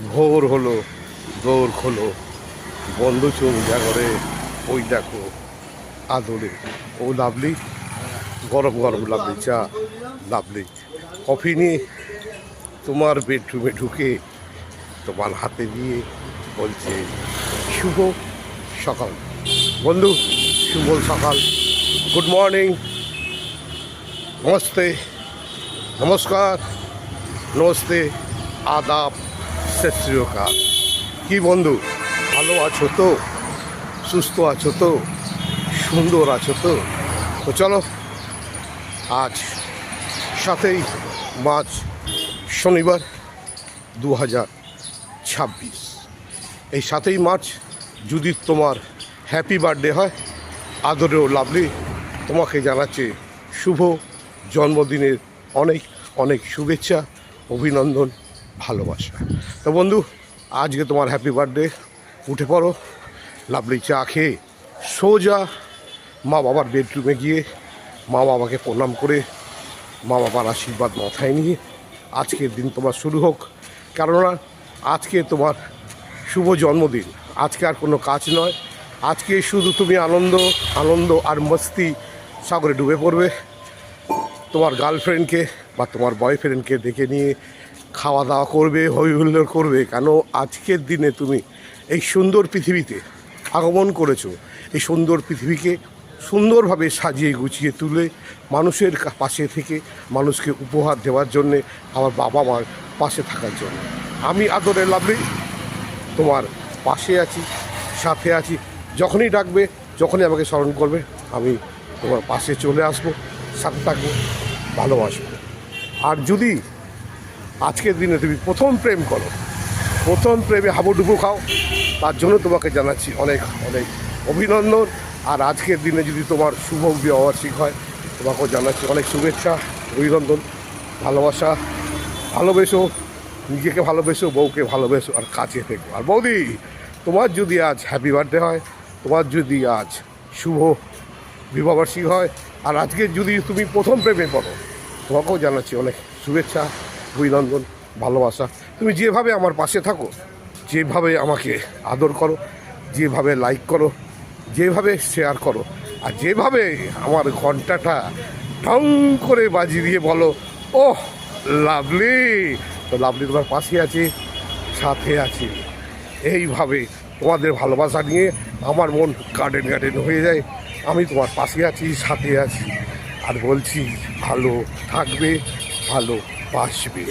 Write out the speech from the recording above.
ভোর হলো, দৌড় খোলো, বন্ধ চোখ জাগরে, ওই দেখো আদরে, ও লাভলি, গরম গরম লাভলি চা, লাভলি কফি নিয়ে তোমার বেডরুমে ঢুকে তোমার হাতে দিয়ে বলছে শুভ সকাল। বন্ধু, শুভ সকাল, গুড মর্নিং, নমস্তে, নমস্কার, নমস্তে, আদাব, সত শ্রী আকাল। কি বন্ধু, ভালো আছো তো? সুস্থ আছো তো? সুন্দর আছো তো? তো চলো, আজ 7ই মার্চ, শনিবার, 2026। এই 7ই মার্চ যদি তোমার হ্যাপি বার্থডে হয়, আদরেও লাভলি তোমাকে জানাচ্ছে শুভ জন্মদিনের অনেক অনেক শুভেচ্ছা, অভিনন্দন, ভালোবাসা। তো বন্ধু, আজকে তোমার হ্যাপি বার্থডে, উঠে পড়ো, লাভলি চা খেয়ে সোজা মা বাবার বেডরুমে গিয়ে মা বাবাকে প্রণাম করে মা বাবার আশীর্বাদ মাথায় নিয়ে আজকের দিন তোমার শুরু হোক। কেননা আজকে তোমার শুভ জন্মদিন, আজকে আর কোনো কাজ নয়, আজকে শুধু তুমি আনন্দ আনন্দ আর মস্তি সাগরে ডুবে পড়বে। তোমার গার্লফ্রেন্ডকে বা তোমার বয়ফ্রেন্ডকে ডেকে নিয়ে খাওয়া দাওয়া করবে, হই হুল্লোড় করবে। কেন আজকের দিনে তুমি এই সুন্দর পৃথিবীতে আগমন করেছো, এই সুন্দর পৃথিবীকে সুন্দরভাবে সাজিয়ে গুছিয়ে তুলে মানুষের পাশে থেকে মানুষকে উপহার দেওয়ার জন্যে, আমার বাবা মার পাশে থাকার জন্য। আমি আদরের লাভলি তোমার পাশে আছি, সাথে আছি। যখনই ডাকবে, যখনই আমাকে স্মরণ করবে, আমি তোমার পাশে চলে আসবো, সাথে থাকবো, ভালোবাসবো। আর যদি আজকের দিনে তুমি প্রথম প্রেম করো, প্রথম প্রেমে হাবুডুবু খাও, তার জন্য তোমাকে জানাচ্ছি অনেক অনেক অভিনন্দন। আর আজকের দিনে যদি তোমার শুভ বিবাহবার্ষিক হয়, তোমাকেও জানাচ্ছি অনেক শুভেচ্ছা, অভিনন্দন, ভালোবাসা। ভালোবেসো, নিজেকে ভালোবেসো, বউকে ভালোবেসো, আর কাছে থেকো। আর বৌদি, তোমার যদি আজ হ্যাপি বার্থডে হয়, তোমার যদি আজ শুভ বিবাহবার্ষিক হয়, আর আজকে যদি তুমি প্রথম প্রেমে পড়ো, তোমাকেও জানাচ্ছি অনেক শুভেচ্ছা, অভিনন্দন, ভালোবাসা। তুমি যেভাবে আমার পাশে থাকো, যেভাবে আমাকে আদর করো, যেভাবে লাইক করো, যেভাবে শেয়ার করো, আর যেভাবে আমার ঘন্টাটা ঢং করে বাজিয়ে দিয়ে বলো ওহ লাভলি, তো লাভলি তোমার পাশে আছি, সাথে আছি। এইভাবে তোমাদের ভালোবাসা নিয়ে আমার মন গার্ডেন গার্ডেন হয়ে যায়। আমি তোমার পাশে আছি, সাথে আছি, আর বলছি ভালো থাকবে, ভালো বাসবে।